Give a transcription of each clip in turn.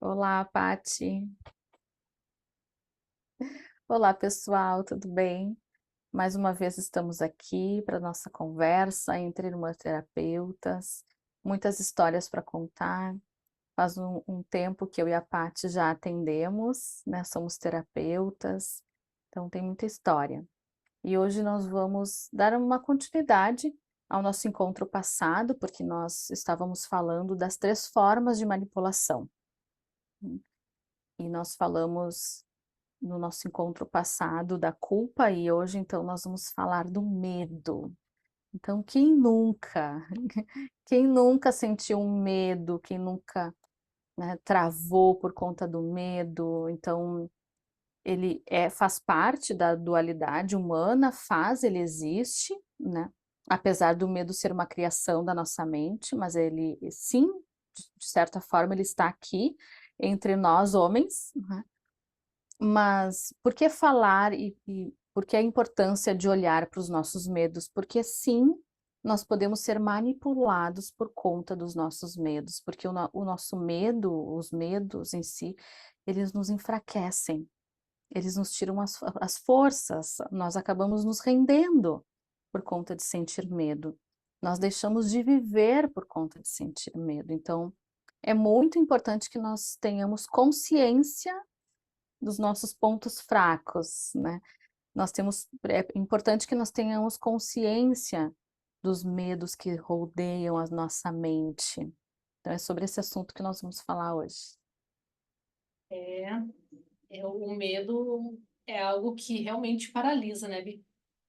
Olá, Pati. Olá, pessoal, tudo bem? Mais uma vez estamos aqui para nossa conversa entre irmãs terapeutas. Muitas histórias para contar. Faz um tempo que eu e a Pati já atendemos, né? Somos terapeutas, então tem muita história. E hoje nós vamos dar uma continuidade ao nosso encontro passado, porque nós estávamos falando das 3 formas de manipulação. E nós falamos no nosso encontro passado da culpa e hoje então nós vamos falar do medo. Então, quem nunca sentiu um medo, quem nunca, né, travou por conta do medo? Então, faz parte da dualidade humana, ele existe, né? Apesar do medo ser uma criação da nossa mente, mas ele, sim, de certa forma, ele está aqui entre nós homens, né? Mas por que falar e por que a importância de olhar para os nossos medos? Porque sim, nós podemos ser manipulados por conta dos nossos medos, porque o nosso medo, os medos em si, eles nos enfraquecem, eles nos tiram as forças, nós acabamos nos rendendo por conta de sentir medo. Nós deixamos de viver por conta de sentir medo. Então, é muito importante que nós tenhamos consciência dos nossos pontos fracos, né? É importante que nós tenhamos consciência dos medos que rodeiam a nossa mente. Então é sobre esse assunto que nós vamos falar hoje. É, o medo é algo que realmente paralisa, né, Bi?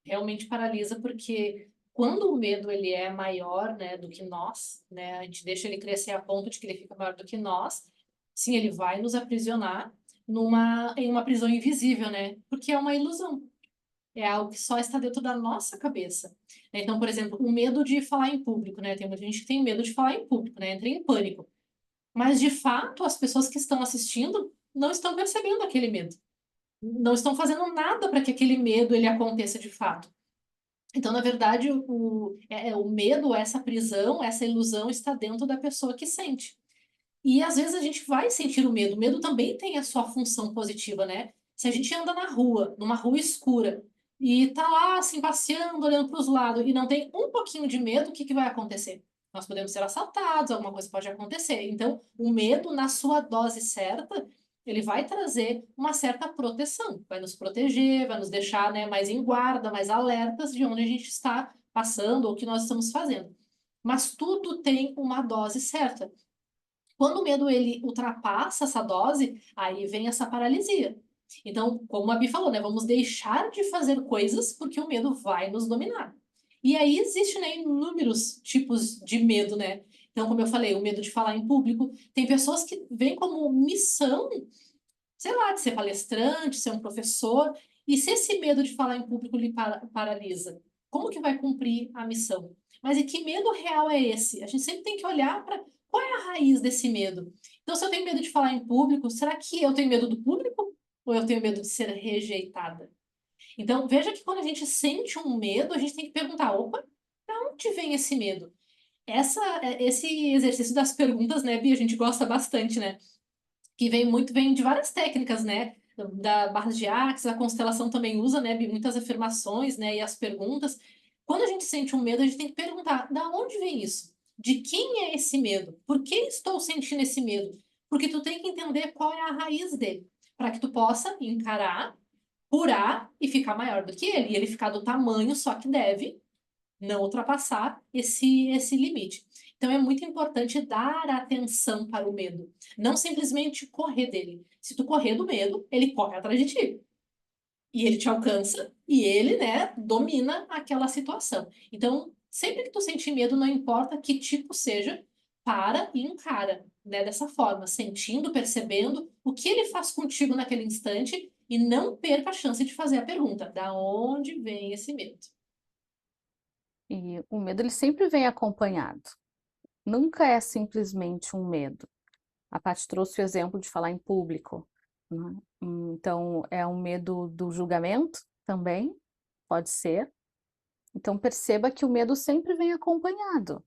Realmente paralisa porque quando o medo ele é maior, né, do que nós, né, a gente deixa ele crescer a ponto de que ele fica maior do que nós, sim, ele vai nos aprisionar em uma prisão invisível, né? Porque é uma ilusão. É algo que só está dentro da nossa cabeça. Então, por exemplo, o medo de falar em público, né? Tem muita gente que tem medo de falar em público, né? Entra em pânico. Mas, de fato, as pessoas que estão assistindo não estão percebendo aquele medo. Não estão fazendo nada para que aquele medo ele aconteça de fato. Então, na verdade, o medo, essa prisão, essa ilusão está dentro da pessoa que sente. E às vezes a gente vai sentir o medo. O medo também tem a sua função positiva, né? Se a gente anda na rua, numa rua escura, e tá lá assim passeando, olhando para os lados e não tem um pouquinho de medo, o que que vai acontecer? Nós podemos ser assaltados, alguma coisa pode acontecer. Então, o medo, na sua dose certa, ele vai trazer uma certa proteção, vai nos proteger, vai nos deixar, né, mais em guarda, mais alertas de onde a gente está passando ou o que nós estamos fazendo. Mas tudo tem uma dose certa. Quando o medo ele ultrapassa essa dose, aí vem essa paralisia. Então, como a Bi falou, né, vamos deixar de fazer coisas porque o medo vai nos dominar. E aí existe, né, inúmeros tipos de medo, né? Então, como eu falei, o medo de falar em público, tem pessoas que vêm como missão, sei lá, de ser palestrante, ser um professor, e se esse medo de falar em público lhe paralisa, como que vai cumprir a missão? Mas e que medo real é esse? A gente sempre tem que olhar para qual é a raiz desse medo. Então, se eu tenho medo de falar em público, será que eu tenho medo do público ou eu tenho medo de ser rejeitada? Então, veja que quando a gente sente um medo, a gente tem que perguntar: opa, de onde vem esse medo? Esse exercício das perguntas, né, Bia, a gente gosta bastante, né? Que vem de várias técnicas, né? Da barra de Axis, a constelação também usa, né, muitas afirmações, né, e as perguntas. Quando a gente sente um medo, a gente tem que perguntar: da onde vem isso? De quem é esse medo? Por que estou sentindo esse medo? Porque tu tem que entender qual é a raiz dele, para que tu possa encarar, curar e ficar maior do que ele, e ele ficar do tamanho só que deve, não ultrapassar esse limite. Então é muito importante dar atenção para o medo, não simplesmente correr dele. Se tu correr do medo, ele corre atrás de ti. E ele te alcança e ele, né, domina aquela situação. Então, sempre que tu sentir medo, não importa que tipo seja, para e encara, né, dessa forma, sentindo, percebendo o que ele faz contigo naquele instante e não perca a chance de fazer a pergunta: da onde vem esse medo? E o medo ele sempre vem acompanhado. Nunca é simplesmente um medo. A Paty trouxe o exemplo de falar em público, né? Então é um medo do julgamento também, pode ser. Então perceba que o medo sempre vem acompanhado.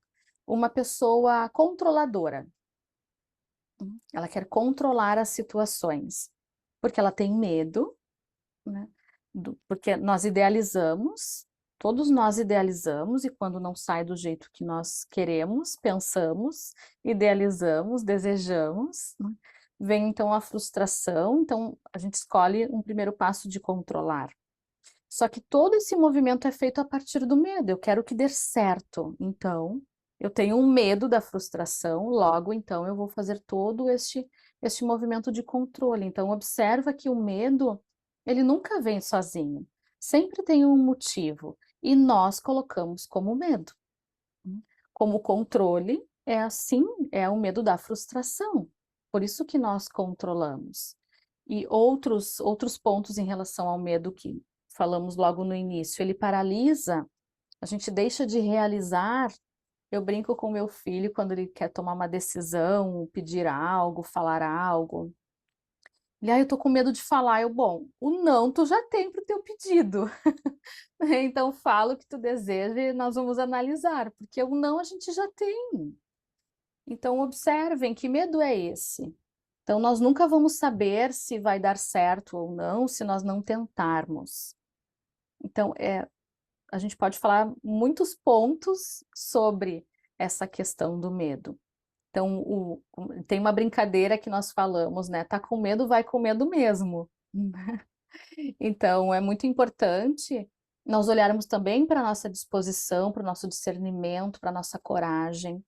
Uma pessoa controladora. Ela quer controlar as situações, porque ela tem medo, né? Porque nós idealizamos, todos nós idealizamos, e quando não sai do jeito que nós queremos, pensamos, idealizamos, desejamos, né? Vem então a frustração, então a gente escolhe um primeiro passo de controlar. Só que todo esse movimento é feito a partir do medo. Eu quero que dê certo. Então, eu tenho um medo da frustração, logo então eu vou fazer todo este movimento de controle. Então, observa que o medo, ele nunca vem sozinho. Sempre tem um motivo. E nós colocamos como medo. Como controle, é assim, é o medo da frustração. Por isso que nós controlamos. E outros pontos em relação ao medo que falamos logo no início, ele paralisa, a gente deixa de realizar. Eu brinco com meu filho quando ele quer tomar uma decisão, pedir algo, falar algo. Ele, eu tô com medo de falar. Bom, o não tu já tem pro teu pedido. Então fala o que tu deseja e nós vamos analisar, porque o não a gente já tem. Então observem que medo é esse. Então nós nunca vamos saber se vai dar certo ou não se nós não tentarmos. Então a gente pode falar muitos pontos sobre essa questão do medo. Então tem uma brincadeira que nós falamos, né? Tá com medo, vai com medo mesmo. Então é muito importante nós olharmos também para a nossa disposição, para o nosso discernimento, para a nossa coragem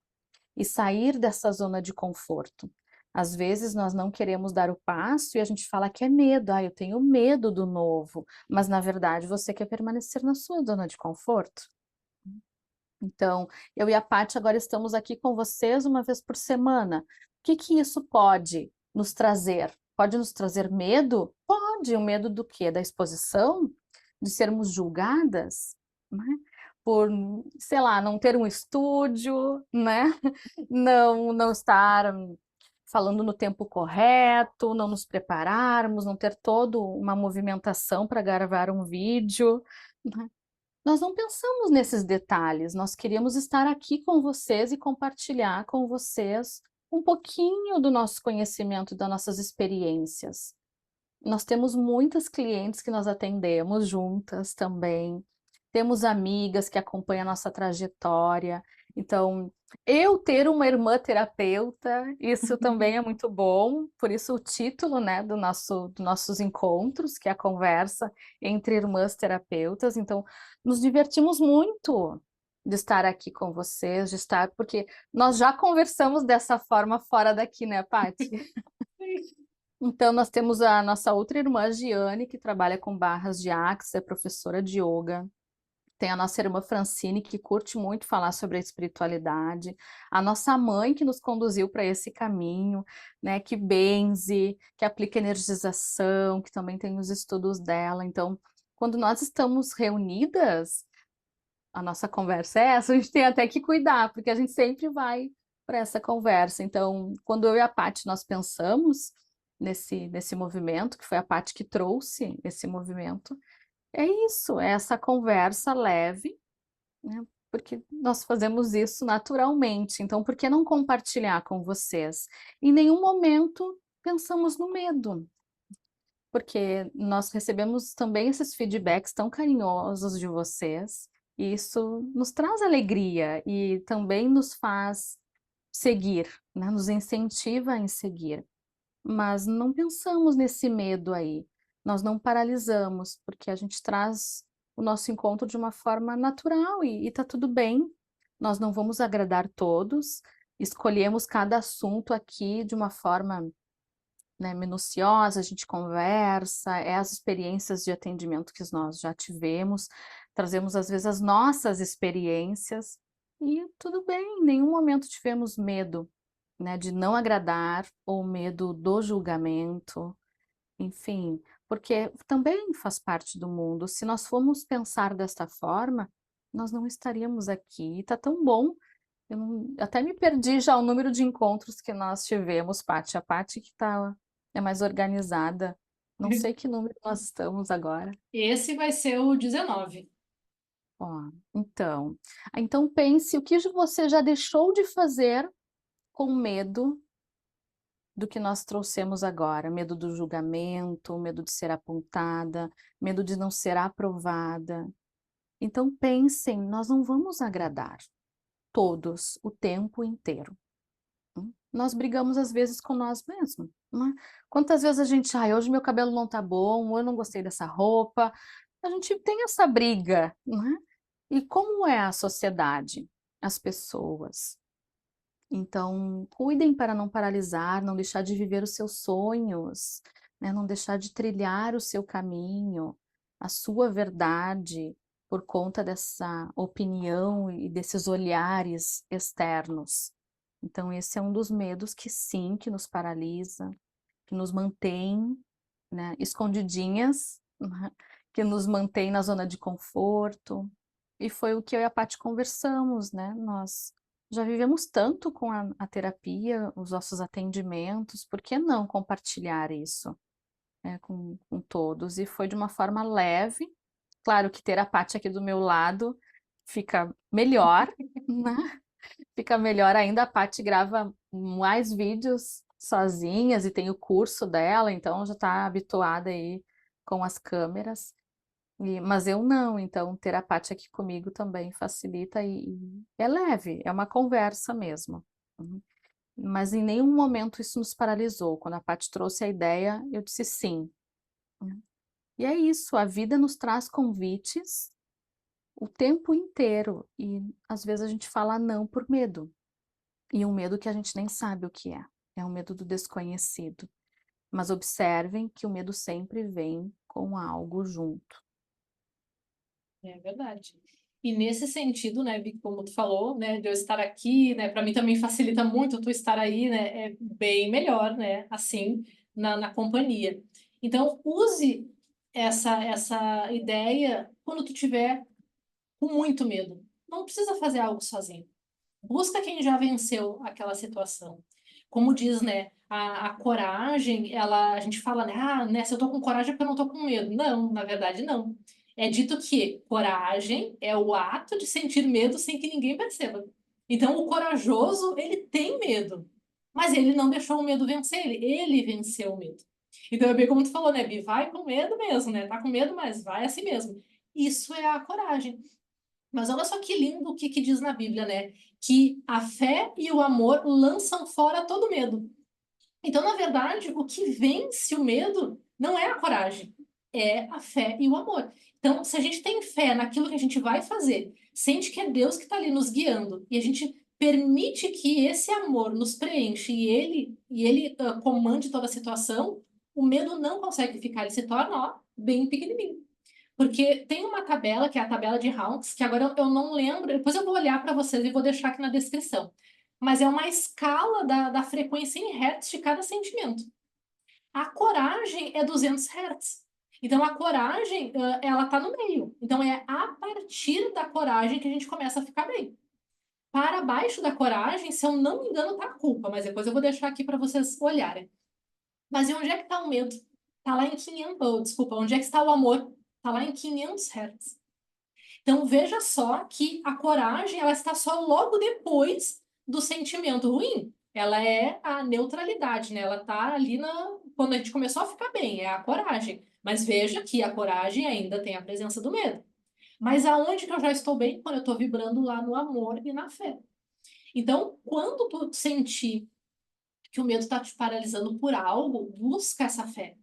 e sair dessa zona de conforto. Às vezes nós não queremos dar o passo e a gente fala que é medo, eu tenho medo do novo, mas na verdade você quer permanecer na sua zona de conforto. Então, eu e a Paty agora estamos aqui com vocês uma vez por semana. O que que isso pode nos trazer? Pode nos trazer medo? Pode. O medo do quê? Da exposição? De sermos julgadas? Né? Por, sei lá, não ter um estúdio, né? Não estar falando no tempo correto, não nos prepararmos, não ter toda uma movimentação para gravar um vídeo, né? Nós não pensamos nesses detalhes, nós queríamos estar aqui com vocês e compartilhar com vocês um pouquinho do nosso conhecimento, das nossas experiências. Nós temos muitas clientes que nós atendemos juntas também, temos amigas que acompanham a nossa trajetória, então eu ter uma irmã terapeuta, isso também é muito bom, por isso o título, né, dos nossos encontros, que é a conversa entre irmãs terapeutas. Então nos divertimos muito de estar aqui com vocês, de estar, porque nós já conversamos dessa forma fora daqui, né, Paty? Então, nós temos a nossa outra irmã, Giane, que trabalha com barras de axis, é professora de yoga. Tem a nossa irmã Francine, que curte muito falar sobre a espiritualidade. A nossa mãe, que nos conduziu para esse caminho, né? Que benze, que aplica energização, que também tem os estudos dela. Então, quando nós estamos reunidas, a nossa conversa é essa, a gente tem até que cuidar, porque a gente sempre vai para essa conversa. Então, quando eu e a Paty nós pensamos nesse movimento, que foi a Paty que trouxe esse movimento, é isso, é essa conversa leve, né? Porque nós fazemos isso naturalmente. Então, por que não compartilhar com vocês? Em nenhum momento pensamos no medo, porque nós recebemos também esses feedbacks tão carinhosos de vocês, e isso nos traz alegria e também nos faz seguir, né? Nos incentiva em seguir. Mas não pensamos nesse medo aí, nós não paralisamos, porque a gente traz o nosso encontro de uma forma natural e tá tudo bem. Nós não vamos agradar todos, escolhemos cada assunto aqui de uma forma, né, minuciosa, a gente conversa, as experiências de atendimento que nós já tivemos, trazemos às vezes as nossas experiências e tudo bem, em nenhum momento tivemos medo, né, de não agradar ou medo do julgamento, enfim, porque também faz parte do mundo. Se nós formos pensar desta forma, nós não estaríamos aqui. Tá tão bom. Até me perdi já o número de encontros que nós tivemos, Paty. A Paty que é mais organizada. Não sei que número nós estamos agora. Esse vai ser o 19. Ó, então pense o que você já deixou de fazer com medo do que nós trouxemos agora, medo do julgamento, medo de ser apontada, medo de não ser aprovada. Então pensem, nós não vamos agradar todos o tempo inteiro. Nós brigamos às vezes com nós mesmos, não é? Quantas vezes a gente, ai, hoje meu cabelo não tá bom, eu não gostei dessa roupa. A gente tem essa briga, não é? E como é a sociedade, as pessoas? Então, cuidem para não paralisar, não deixar de viver os seus sonhos, né? Não deixar de trilhar o seu caminho, a sua verdade, por conta dessa opinião e desses olhares externos. Então, esse é um dos medos que sim, que nos paralisa, que nos mantém, né, escondidinhas, né, que nos mantém na zona de conforto. E foi o que eu e a Paty conversamos, né? Nós já vivemos tanto com a terapia, os nossos atendimentos, por que não compartilhar isso, né, com todos? E foi de uma forma leve. Claro que ter a Paty aqui do meu lado fica melhor, né? Fica melhor ainda, a Paty grava mais vídeos sozinhas e tem o curso dela, então já está habituada aí com as câmeras. Mas eu não, então ter a Paty aqui comigo também facilita e é leve, é uma conversa mesmo. Uhum. Mas em nenhum momento isso nos paralisou. Quando a Paty trouxe a ideia, eu disse sim. Uhum. E é isso, a vida nos traz convites o tempo inteiro e às vezes a gente fala não por medo. E um medo que a gente nem sabe o que é. É o medo do desconhecido. Mas observem que o medo sempre vem com algo junto. É verdade. E nesse sentido, né, Vicky, como tu falou, né, de eu estar aqui, né, para mim também facilita muito tu estar aí, né, é bem melhor, né, assim, na companhia. Então, use essa ideia quando tu tiver com muito medo. Não precisa fazer algo sozinho. Busca quem já venceu aquela situação. Como diz, né, a coragem, ela, a gente fala, né, né, se eu tô com coragem é porque eu não tô com medo. Não, na verdade, não. É dito que coragem é o ato de sentir medo sem que ninguém perceba. Então, o corajoso, ele tem medo, mas ele não deixou o medo vencer ele venceu o medo. Então, é bem como tu falou, né, Bi, vai com medo mesmo, né, tá com medo, mas vai assim mesmo. Isso é a coragem. Mas olha só que lindo o que diz na Bíblia, né? Que a fé e o amor lançam fora todo medo. Então, na verdade, o que vence o medo não é a coragem, é a fé e o amor. Então, se a gente tem fé naquilo que a gente vai fazer, sente que é Deus que está ali nos guiando, e a gente permite que esse amor nos preenche e ele comande toda a situação, o medo não consegue ficar, ele se torna, ó, bem pequenininho. Porque tem uma tabela, que é a tabela de Hawkes, que agora eu não lembro, depois eu vou olhar para vocês e vou deixar aqui na descrição. Mas é uma escala da frequência em hertz de cada sentimento. A coragem é 200 hertz. Então a coragem, ela está no meio. Então é a partir da coragem que a gente começa a ficar bem. Para baixo da coragem, se eu não me engano, tá a culpa, mas depois eu vou deixar aqui para vocês olharem. Mas e onde é que está o medo? Está lá em 500, oh, desculpa, onde é que está o amor? Está lá em 500 hertz. Então veja só que a coragem ela está só logo depois do sentimento ruim. Ela é a neutralidade, né? Ela está ali quando a gente começou a ficar bem, é a coragem. Mas veja que a coragem ainda tem a presença do medo. Mas aonde que eu já estou bem? Quando eu estou vibrando lá no amor e na fé. Então, quando tu sentir que o medo está te paralisando por algo, busca essa fé,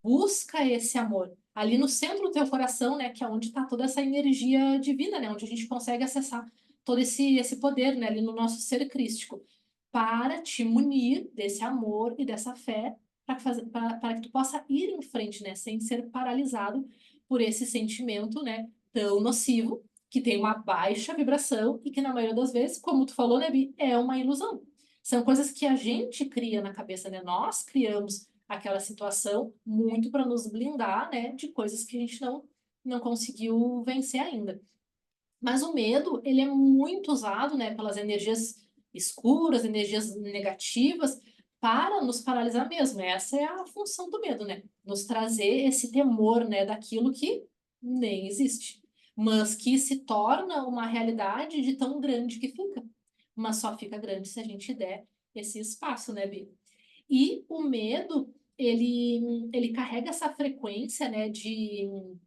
busca esse amor. Ali no centro do teu coração, né, que é onde está toda essa energia divina, né, onde a gente consegue acessar todo esse poder, né, ali no nosso ser crístico, para te munir desse amor e dessa fé, para que tu possa ir em frente, né, sem ser paralisado por esse sentimento, né, tão nocivo, que tem uma baixa vibração e que na maioria das vezes, como tu falou, né, Bi, é uma ilusão. São coisas que a gente cria na cabeça, né? Nós criamos aquela situação muito para nos blindar, né, de coisas que a gente não conseguiu vencer ainda. Mas o medo, ele é muito usado, né, pelas energias escuras, energias negativas, para nos paralisar mesmo. Essa é a função do medo, né? Nos trazer esse temor, né, daquilo que nem existe, mas que se torna uma realidade de tão grande que fica. Mas só fica grande se a gente der esse espaço, né, Bi? E o medo, ele carrega essa frequência, né, de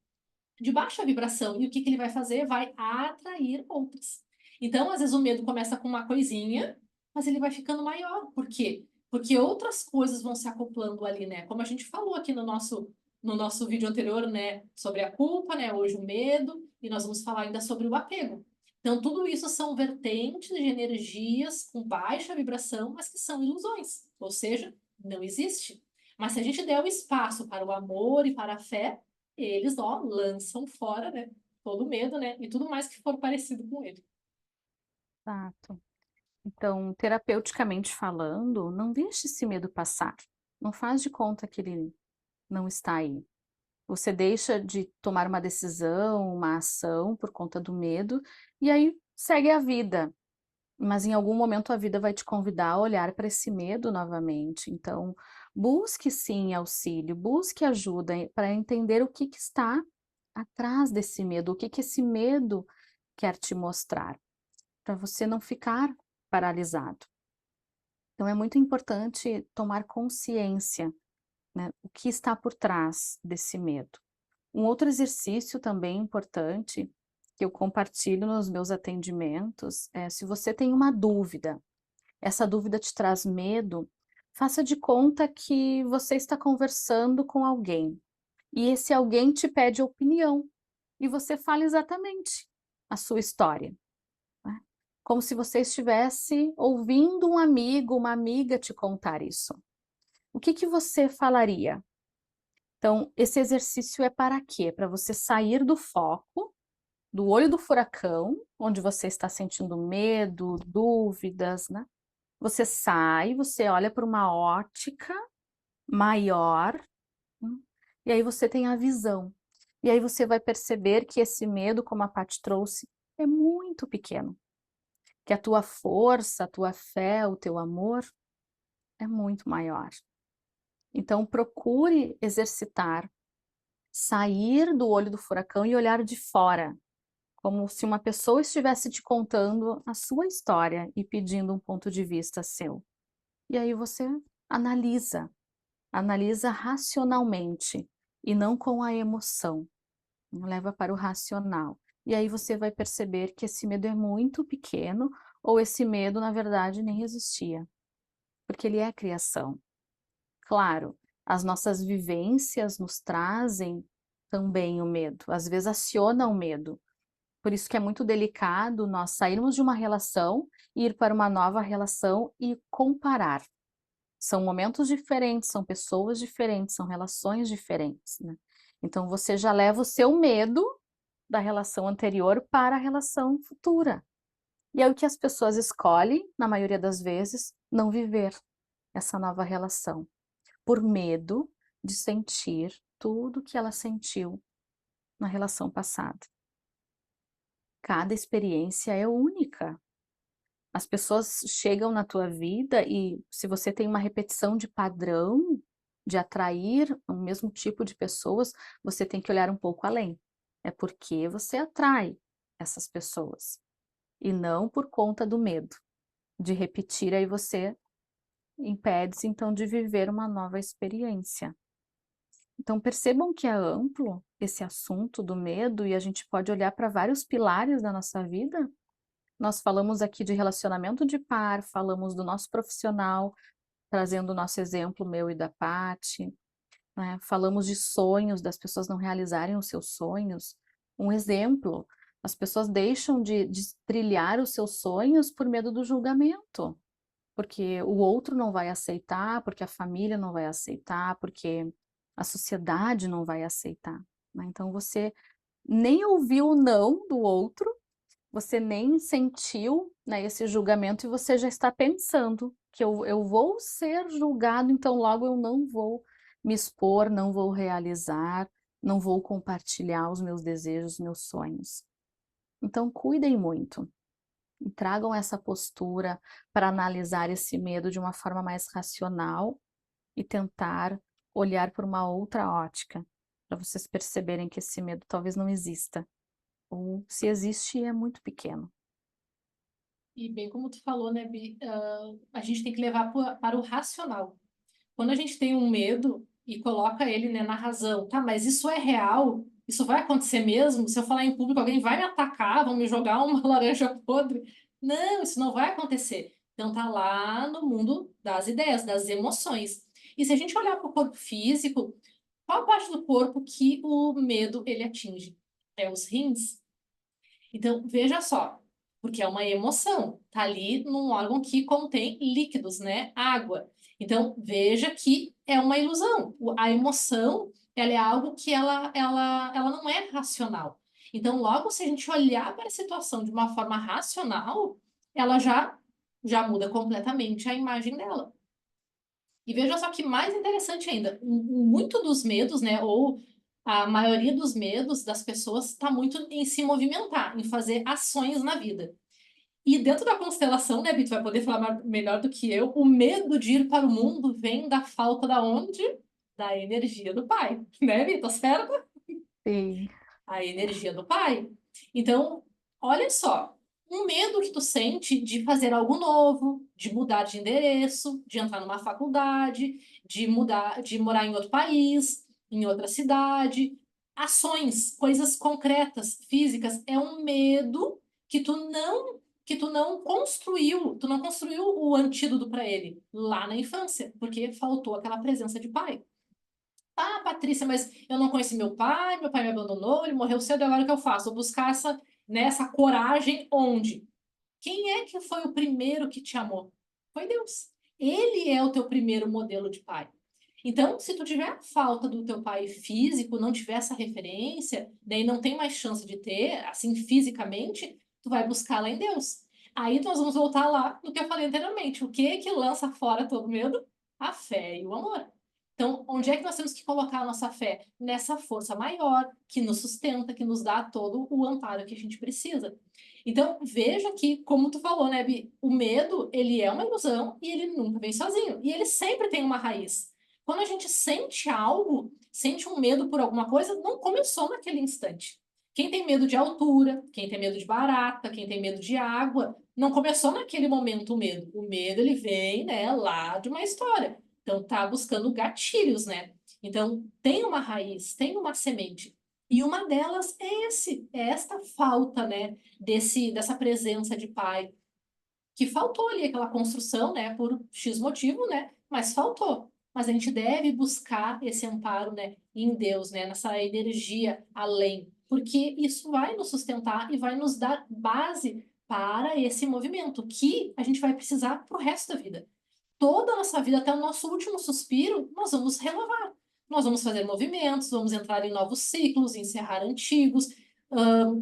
baixa vibração. E o que que ele vai fazer? Vai atrair outras. Então, às vezes, o medo começa com uma coisinha, mas ele vai ficando maior. Por quê? Porque outras coisas vão se acoplando ali, né? Como a gente falou aqui no nosso vídeo anterior, né? Sobre a culpa, né? Hoje o medo, e nós vamos falar ainda sobre o apego. Então, tudo isso são vertentes de energias com baixa vibração, mas que são ilusões. Ou seja, não existe. Mas se a gente der o espaço para o amor e para a fé, eles, ó, lançam fora, né? Todo medo, né? E tudo mais que for parecido com ele. Exato. Então, terapeuticamente falando, não deixe esse medo passar. Não faz de conta que ele não está aí. Você deixa de tomar uma decisão, uma ação por conta do medo, e aí segue a vida. Mas em algum momento a vida vai te convidar a olhar para esse medo novamente. Então, busque sim auxílio, busque ajuda para entender o que que está atrás desse medo, o que que esse medo quer te mostrar, para você não ficar paralisado. Então é muito importante tomar consciência, né, o que está por trás desse medo. Um outro exercício também importante, que eu compartilho nos meus atendimentos, é se você tem uma dúvida, essa dúvida te traz medo, faça de conta que você está conversando com alguém, e esse alguém te pede opinião, e você fala exatamente a sua história, né, como se você estivesse ouvindo um amigo, uma amiga te contar isso. O que que você falaria? Então, esse exercício é para quê? Para você sair do foco, do olho do furacão, onde você está sentindo medo, dúvidas, né? Você sai, você olha para uma ótica maior, e aí você tem a visão. E aí você vai perceber que esse medo, como a Paty trouxe, é muito pequeno. Que a tua força, a tua fé, o teu amor é muito maior. Então procure exercitar, sair do olho do furacão e olhar de fora, como se uma pessoa estivesse te contando a sua história e pedindo um ponto de vista seu. E aí você analisa, analisa racionalmente e não com a emoção, leva para o racional. E aí você vai perceber que esse medo é muito pequeno ou esse medo, na verdade, nem existia, porque ele é criação. Claro, as nossas vivências nos trazem também o medo, às vezes aciona o medo. Por isso que é muito delicado nós sairmos de uma relação, ir para uma nova relação e comparar. São momentos diferentes, são pessoas diferentes, são relações diferentes, né. Então você já leva o seu medo da relação anterior para a relação futura. E é o que as pessoas escolhem, na maioria das vezes, não viver essa nova relação, por medo de sentir tudo que ela sentiu na relação passada. Cada experiência é única. As pessoas chegam na tua vida e se você tem uma repetição de padrão, de atrair o mesmo tipo de pessoas, você tem que olhar um pouco além. É porque você atrai essas pessoas e não por conta do medo de repetir, aí você impede-se então de viver uma nova experiência. Então percebam que é amplo esse assunto do medo e a gente pode olhar para vários pilares da nossa vida. Nós falamos aqui de relacionamento de par, falamos do nosso profissional, trazendo o nosso exemplo, meu e da Paty, né? Falamos de sonhos, das pessoas não realizarem os seus sonhos. Um exemplo, as pessoas deixam de trilhar os seus sonhos por medo do julgamento, porque o outro não vai aceitar, porque a família não vai aceitar, porque a sociedade não vai aceitar, né? Então você nem ouviu o não do outro, você nem sentiu, né, esse julgamento e você já está pensando que eu vou ser julgado, então logo eu não vou me expor, não vou realizar, não vou compartilhar os meus desejos, meus sonhos. Então cuidem muito e tragam essa postura para analisar esse medo de uma forma mais racional e tentar olhar por uma outra ótica, para vocês perceberem que esse medo talvez não exista, ou se existe é muito pequeno. E bem como tu falou, né, Bi, a gente tem que levar para o racional. quando a gente tem um medo e coloca ele, né, na razão, tá, mas isso é real? Isso vai acontecer mesmo? Se eu falar em público, alguém vai me atacar, vão me jogar uma laranja podre? Não, isso não vai acontecer. Então tá lá no mundo das ideias, das emoções. E se a gente olhar para o corpo físico, qual a parte do corpo que o medo ele atinge? É os rins. Então, veja só, porque é uma emoção, tá ali num órgão que contém líquidos, né? Água. Então, veja que é uma ilusão. A emoção, ela é algo que ela não é racional. Então, logo se a gente olhar para a situação de uma forma racional, ela já muda completamente a imagem dela. E veja só que mais interessante ainda, muito dos medos, né, ou a maioria dos medos das pessoas está muito em se movimentar, em fazer ações na vida. E dentro da constelação, né, Bito vai poder falar melhor do que eu, o medo de ir para o mundo vem da falta da onde? Da energia do pai, né, Bito? Certo? Sim, A energia do pai. Então, olha só, um medo que tu sente de fazer algo novo, de mudar de endereço, de entrar numa faculdade, de mudar, de morar em outro país, em outra cidade, ações, coisas concretas, físicas, é um medo que tu não construiu o antídoto para ele lá na infância, porque faltou aquela presença de pai. Ah, Patrícia, mas eu não conheci meu pai me abandonou, ele morreu cedo, agora o que eu faço? Vou buscar essa, né, essa coragem onde? Quem é que foi o primeiro que te amou? Foi Deus. Ele é o teu primeiro modelo de pai. Então, se tu tiver falta do teu pai físico, não tiver essa referência, daí não tem mais chance de ter, assim, fisicamente, tu vai buscar lá em Deus. Aí nós vamos voltar lá no que eu falei anteriormente. O que que lança fora todo medo? A fé e o amor. Então, onde é que nós temos que colocar a nossa fé? Nessa força maior, que nos sustenta, que nos dá todo o amparo que a gente precisa. Então, veja que, como tu falou, né, Bi, o medo, ele é uma ilusão e ele nunca vem sozinho. E ele sempre tem uma raiz. Quando a gente sente algo, sente um medo por alguma coisa, não começou naquele instante. Quem tem medo de altura, quem tem medo de barata, quem tem medo de água, não começou naquele momento o medo. O medo, ele vem, né, lá de uma história. Então, tá buscando gatilhos, né? Então, tem uma raiz, tem uma semente. E uma delas é esta falta, né, dessa presença de pai, que faltou ali aquela construção, né, por X motivo, né, mas faltou. Mas a gente deve buscar esse amparo, né, em Deus, né, nessa energia além, porque isso vai nos sustentar e vai nos dar base para esse movimento que a gente vai precisar para o resto da vida. Toda a nossa vida, até o nosso último suspiro, nós vamos renovar. Nós vamos fazer movimentos, vamos entrar em novos ciclos, encerrar antigos,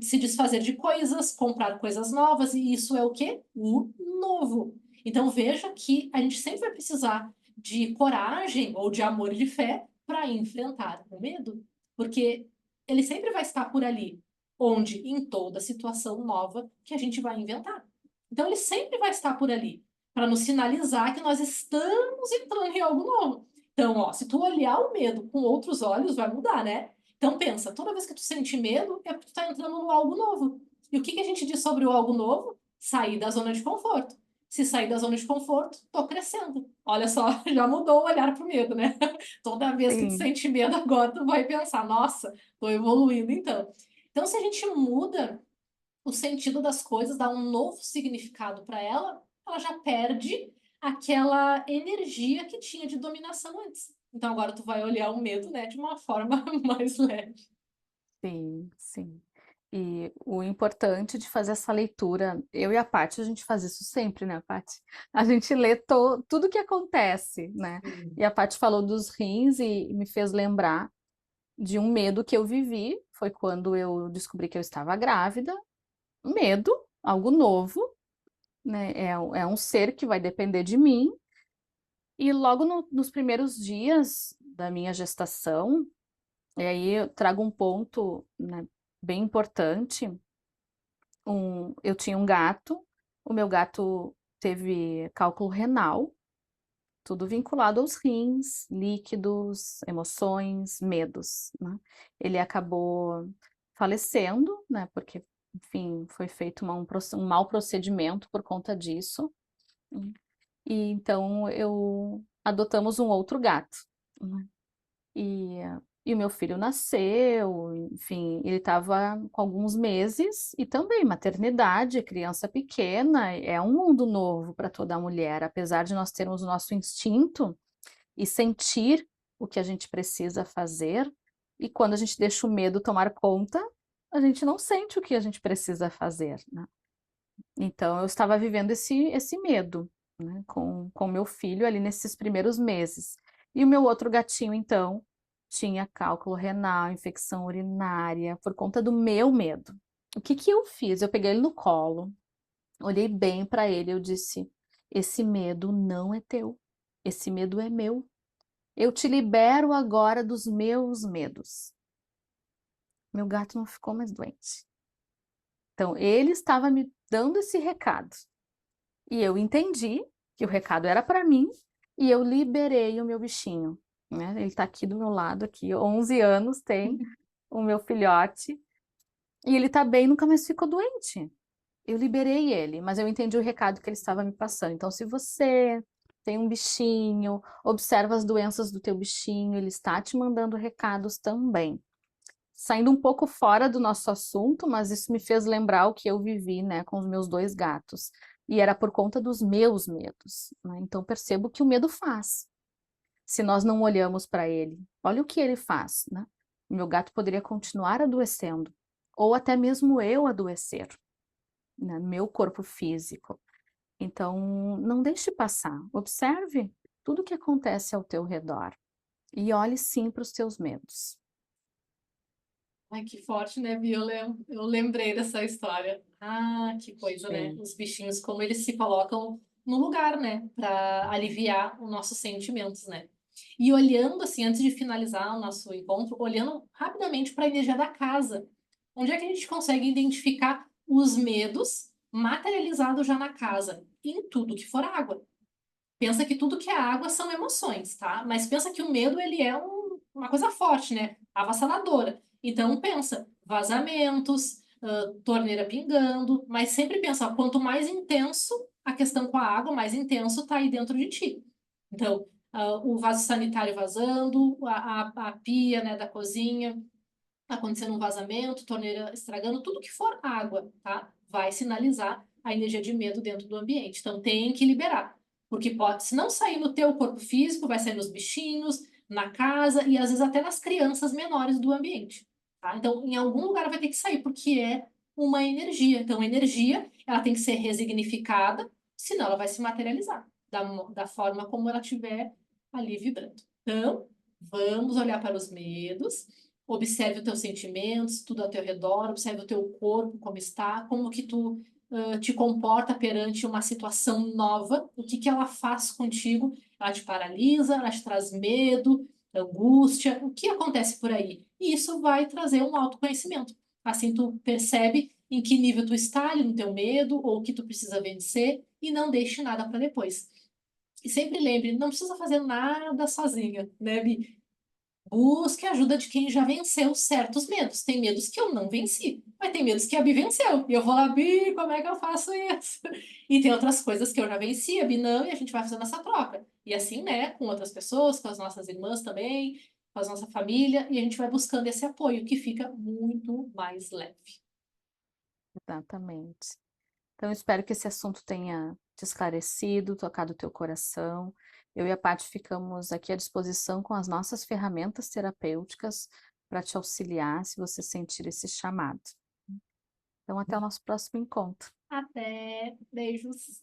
se desfazer de coisas, comprar coisas novas, e isso é o quê? O novo. Então veja que a gente sempre vai precisar de coragem ou de amor e de fé para enfrentar o medo, porque ele sempre vai estar por ali, onde em toda situação nova que a gente vai inventar. Então ele sempre vai estar por ali para nos sinalizar que nós estamos entrando em algo novo. Então, ó, se tu olhar o medo com outros olhos, vai mudar, né? Então pensa, toda vez que tu sente medo, é porque tu tá entrando no algo novo. E o que que a gente diz sobre o algo novo? Sair da zona de conforto. Se sair da zona de conforto, tô crescendo. Olha só, já mudou o olhar pro medo, né? Toda vez que tu sim. sente medo agora, tu vai pensar, nossa, tô evoluindo então. Então, se a gente muda o sentido das coisas, dá um novo significado para ela, ela já perde aquela energia que tinha de dominação antes. Então agora tu vai olhar o medo, né, de uma forma mais leve. Sim, sim. E o importante de fazer essa leitura, eu e a Paty, a gente faz isso sempre, né, Paty? A gente lê tudo que acontece, né? Sim. E a Paty falou dos rins e me fez lembrar de um medo que eu vivi, foi quando eu descobri que eu estava grávida. Medo, algo novo, né? É um ser que vai depender de mim. E logo nos primeiros dias da minha gestação, e aí eu trago um ponto, né, bem importante. Eu tinha um gato, o meu gato teve cálculo renal, tudo vinculado aos rins, líquidos, emoções, medos, né? Ele acabou falecendo, né? Porque, enfim, foi feito um mau procedimento por conta disso. E então eu adotamos um outro gato, né? E, e o meu filho nasceu, enfim, ele estava com alguns meses, e também maternidade, criança pequena, é um mundo novo para toda mulher, apesar de nós termos o nosso instinto e sentir o que a gente precisa fazer, e quando a gente deixa o medo tomar conta, a gente não sente o que a gente precisa fazer, né? Então eu estava vivendo esse medo, né, com meu filho ali nesses primeiros meses. E o meu outro gatinho, então, tinha cálculo renal, infecção urinária, por conta do meu medo. O que que eu fiz? Eu peguei ele no colo, olhei bem para ele, eu disse: esse medo não é teu, esse medo é meu. Eu te libero agora dos meus medos. Meu gato não ficou mais doente. Então, ele estava me dando esse recado. E eu entendi que o recado era para mim e eu liberei o meu bichinho, né? Ele está aqui do meu lado, aqui, 11 anos tem o meu filhote, e ele está bem, nunca mais ficou doente. Eu liberei ele, mas eu entendi o recado que ele estava me passando. Então, se você tem um bichinho, observa as doenças do teu bichinho, ele está te mandando recados também. Saindo um pouco fora do nosso assunto, mas isso me fez lembrar o que eu vivi, né, com os meus 2 gatos. E era por conta dos meus medos, né? Então percebo que o medo faz. Se nós não olhamos para ele, olha o que ele faz, né? O meu gato poderia continuar adoecendo, ou até mesmo eu adoecer, né, no meu corpo físico. Então, não deixe passar. Observe tudo o que acontece ao teu redor e olhe sim para os teus medos. Ai, que forte, né, Bia? Eu lembrei dessa história. Ah, que coisa, né? Sim, Os bichinhos, como eles se colocam no lugar, né? Para aliviar os nossos sentimentos, né? E olhando, assim, antes de finalizar o nosso encontro, olhando rapidamente para a energia da casa. Onde é que a gente consegue identificar os medos materializados já na casa? Em tudo que for água. Pensa que tudo que é água são emoções, tá? Mas pensa que o medo, ele é uma coisa forte, né? Avassaladora. Então, pensa, vazamentos, torneira pingando, mas sempre pensa, ó, quanto mais intenso a questão com a água, mais intenso tá aí dentro de ti. Então, o vaso sanitário vazando, a pia, né, da cozinha, acontecendo um vazamento, torneira estragando, tudo que for água, tá? Vai sinalizar a energia de medo dentro do ambiente. Então tem que liberar. Porque pode, se não sair no teu corpo físico, vai sair nos bichinhos, na casa e às vezes até nas crianças menores do ambiente. Tá? Então, em algum lugar vai ter que sair, porque é uma energia. Então, a energia ela tem que ser resignificada, senão ela vai se materializar da forma como ela estiver ali vibrando. Então, vamos olhar para os medos. Observe os teus sentimentos, tudo ao teu redor, observe o teu corpo, como está, como que tu te comporta perante uma situação nova, o que que ela faz contigo, ela te paralisa, ela te traz medo, angústia, o que acontece por aí? E isso vai trazer um autoconhecimento. Assim tu percebe em que nível tu está ali no teu medo, ou o que tu precisa vencer, e não deixe nada para depois. E sempre lembre, não precisa fazer nada sozinha, né, Bi? Busque a ajuda de quem já venceu certos medos. Tem medos que eu não venci, mas tem medos que a Bi venceu. E eu vou lá, Bi, como é que eu faço isso? E tem outras coisas que eu já venci, a Bi não, e a gente vai fazendo essa troca. E assim, né, com outras pessoas, com as nossas irmãs também, com a nossa família, e a gente vai buscando esse apoio, que fica muito mais leve. exatamente. Então, eu espero que esse assunto tenha te esclarecido, tocado o teu coração. Eu e a Paty ficamos aqui à disposição com as nossas ferramentas terapêuticas para te auxiliar se você sentir esse chamado. Então, até o nosso próximo encontro. Até, beijos.